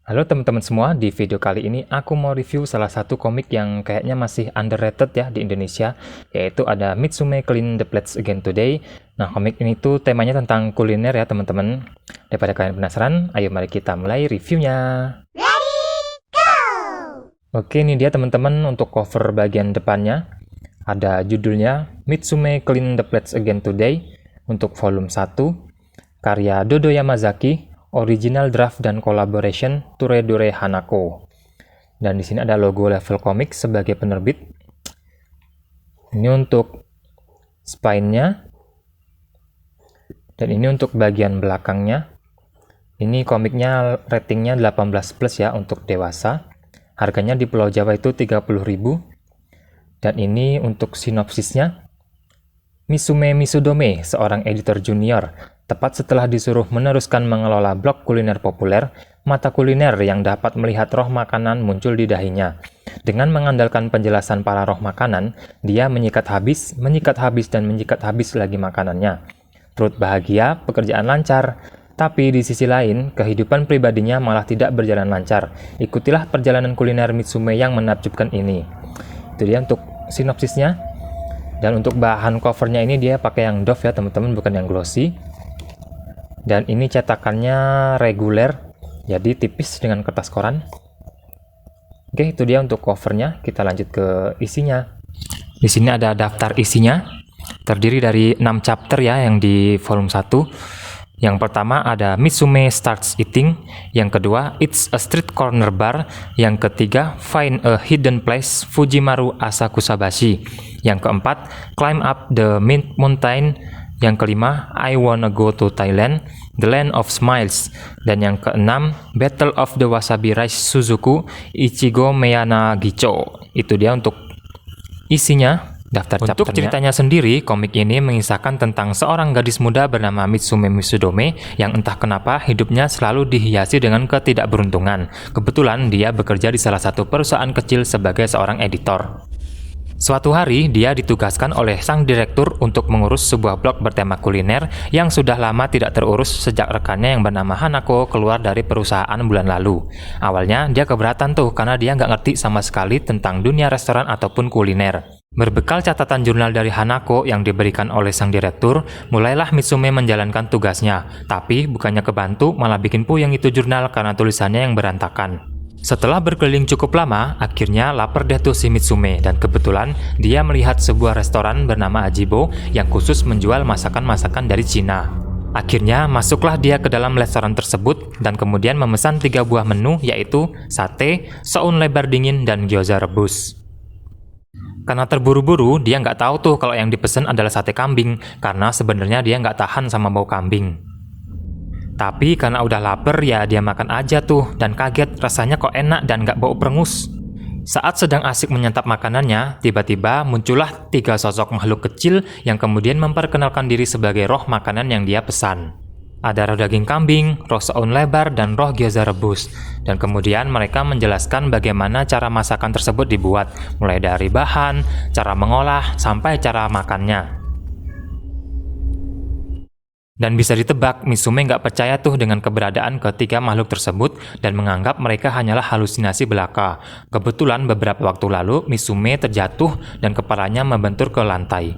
Halo teman-teman semua, di video kali ini aku mau review salah satu komik yang kayaknya masih underrated ya di Indonesia, yaitu ada Mitsume Clean the Plates Again Today. Nah, komik ini tuh temanya tentang kuliner ya teman-teman. Daripada kalian penasaran, ayo mari kita mulai reviewnya. Ready, go! Oke, ini dia teman-teman untuk cover bagian depannya. Ada judulnya Mitsume Clean the Plates Again Today untuk volume 1, karya Dodo Yamazaki. Original draft dan collaboration Turedore Hanako. Dan di sini ada logo Level Comics sebagai penerbit. Ini untuk spine-nya. Dan ini untuk bagian belakangnya. Ini komiknya ratingnya 18+ ya untuk dewasa. Harganya di Pulau Jawa itu 30.000. Dan ini untuk sinopsisnya. Mitsume Misudome, seorang editor junior, tepat setelah disuruh meneruskan mengelola blog kuliner populer, mata kuliner yang dapat melihat roh makanan muncul di dahinya. Dengan mengandalkan penjelasan para roh makanan, dia menyikat habis, dan menyikat habis lagi makanannya. Perut bahagia, pekerjaan lancar. Tapi di sisi lain, kehidupan pribadinya malah tidak berjalan lancar. Ikutilah perjalanan kuliner Mitsume yang menakjubkan ini. Itu dia untuk sinopsisnya. Dan untuk bahan covernya ini dia pakai yang doff ya teman-teman, bukan yang glossy. Dan ini cetakannya reguler, jadi tipis dengan kertas koran. Oke, itu dia untuk covernya. Kita lanjut ke isinya. Di sini ada daftar isinya, terdiri dari 6 chapter ya yang di volume 1. Yang pertama ada Mitsume Starts Eating, yang kedua It's a Street Corner Bar, yang ketiga Find a Hidden Place Fujimaru Asakusabashi, yang keempat Climb Up the Mint Mountain, yang kelima I Wanna Go to Thailand, The Land of Smiles, dan yang keenam Battle of the Wasabi Rice Suzuku Ichigo Meyana Gicho. Itu dia untuk isinya. Daftar untuk ceritanya sendiri, komik ini mengisahkan tentang seorang gadis muda bernama Mitsume Misudome yang entah kenapa hidupnya selalu dihiasi dengan ketidakberuntungan. Kebetulan dia bekerja di salah satu perusahaan kecil sebagai seorang editor. Suatu hari, dia ditugaskan oleh sang direktur untuk mengurus sebuah blog bertema kuliner yang sudah lama tidak terurus sejak rekannya yang bernama Hanako keluar dari perusahaan bulan lalu. Awalnya, dia keberatan tuh karena dia nggak ngerti sama sekali tentang dunia restoran ataupun kuliner. Berbekal catatan jurnal dari Hanako yang diberikan oleh sang direktur, mulailah Mitsume menjalankan tugasnya. Tapi, bukannya kebantu, malah bikin puyeng itu jurnal karena tulisannya yang berantakan. Setelah berkeliling cukup lama, akhirnya lapar deh tuh si Mitsume, dan kebetulan dia melihat sebuah restoran bernama Ajibo yang khusus menjual masakan-masakan dari Cina. Akhirnya masuklah dia ke dalam restoran tersebut dan kemudian memesan 3 buah menu, yaitu sate, soun lebar dingin, dan gyoza rebus. Karena terburu-buru, dia nggak tahu tuh kalau yang dipesan adalah sate kambing, karena sebenarnya dia nggak tahan sama bau kambing. Tapi karena udah lapar ya dia makan aja tuh, dan kaget rasanya kok enak dan nggak bau perengus. Saat sedang asik menyantap makanannya, tiba-tiba muncullah 3 sosok makhluk kecil yang kemudian memperkenalkan diri sebagai roh makanan yang dia pesan. Ada roh daging kambing, roh soun lebar, dan roh gyoza rebus. Dan kemudian mereka menjelaskan bagaimana cara masakan tersebut dibuat, mulai dari bahan, cara mengolah, sampai cara makannya. Dan bisa ditebak, Mitsume nggak percaya tuh dengan keberadaan ketiga makhluk tersebut dan menganggap mereka hanyalah halusinasi belaka. Kebetulan beberapa waktu lalu, Mitsume terjatuh dan kepalanya membentur ke lantai.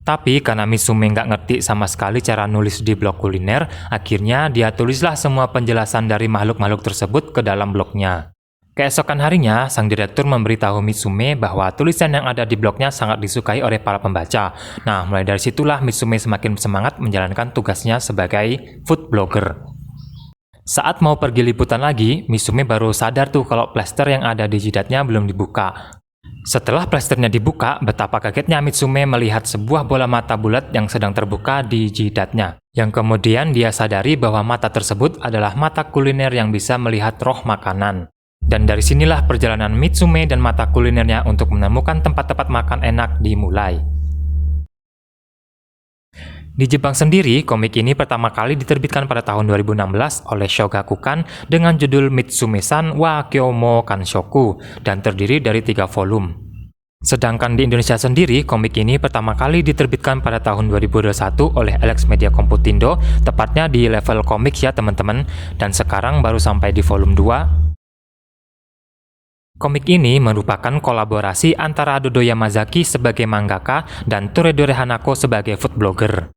Tapi karena Mitsume nggak ngerti sama sekali cara nulis di blog kuliner, akhirnya dia tulislah semua penjelasan dari makhluk-makhluk tersebut ke dalam blognya. Keesokan harinya, sang direktur memberitahu Mitsume bahwa tulisan yang ada di blognya sangat disukai oleh para pembaca. Nah, mulai dari situlah Mitsume semakin semangat menjalankan tugasnya sebagai food blogger. Saat mau pergi liputan lagi, Mitsume baru sadar tuh kalau plester yang ada di jidatnya belum dibuka. Setelah plesternya dibuka, betapa kagetnya Mitsume melihat sebuah bola mata bulat yang sedang terbuka di jidatnya. Yang kemudian dia sadari bahwa mata tersebut adalah mata kuliner yang bisa melihat roh makanan. Dan dari sinilah perjalanan Mitsume dan mata kulinernya untuk menemukan tempat-tempat makan enak dimulai. Di Jepang sendiri, komik ini pertama kali diterbitkan pada tahun 2016 oleh Shogakukan dengan judul Mitsume-san wa Kyo mo Kanshoku dan terdiri dari 3 volume. Sedangkan di Indonesia sendiri, komik ini pertama kali diterbitkan pada tahun 2021 oleh Alex Media Komputindo, tepatnya di level komik ya teman-teman, dan sekarang baru sampai di volume 2. Komik ini merupakan kolaborasi antara Dodo Yamazaki sebagai mangaka dan Toredore Hanako sebagai food blogger.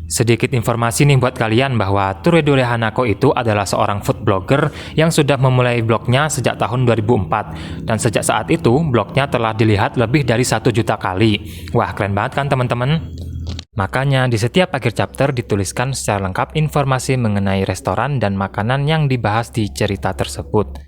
Sedikit informasi nih buat kalian bahwa Toredore Hanako itu adalah seorang food blogger yang sudah memulai blognya sejak tahun 2004, dan sejak saat itu blognya telah dilihat lebih dari 1 juta kali. Wah, keren banget kan teman-teman? Makanya di setiap akhir chapter dituliskan secara lengkap informasi mengenai restoran dan makanan yang dibahas di cerita tersebut.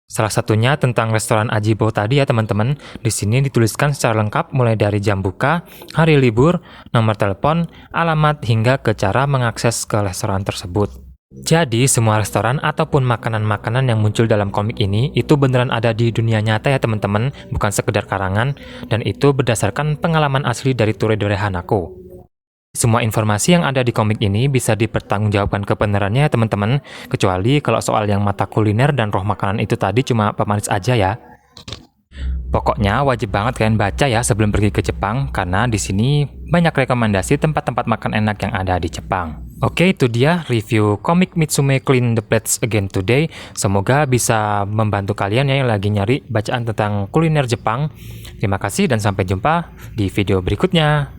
Salah satunya tentang restoran Ajibo tadi ya teman-teman. Di sini dituliskan secara lengkap mulai dari jam buka, hari libur, nomor telepon, alamat, hingga ke cara mengakses ke restoran tersebut. Jadi semua restoran ataupun makanan-makanan yang muncul dalam komik ini itu beneran ada di dunia nyata ya teman-teman, bukan sekedar karangan, dan itu berdasarkan pengalaman asli dari Toredore Hanako. Semua informasi yang ada di komik ini bisa dipertanggungjawabkan kebenarannya ya teman-teman, kecuali kalau soal yang mata kuliner dan roh makanan itu tadi cuma pemanis aja ya. Pokoknya wajib banget kalian baca ya sebelum pergi ke Jepang, karena di sini banyak rekomendasi tempat-tempat makan enak yang ada di Jepang. Oke, itu dia review komik Mitsume Clean the Plates Again Today. Semoga bisa membantu kalian ya yang lagi nyari bacaan tentang kuliner Jepang. Terima kasih dan sampai jumpa di video berikutnya.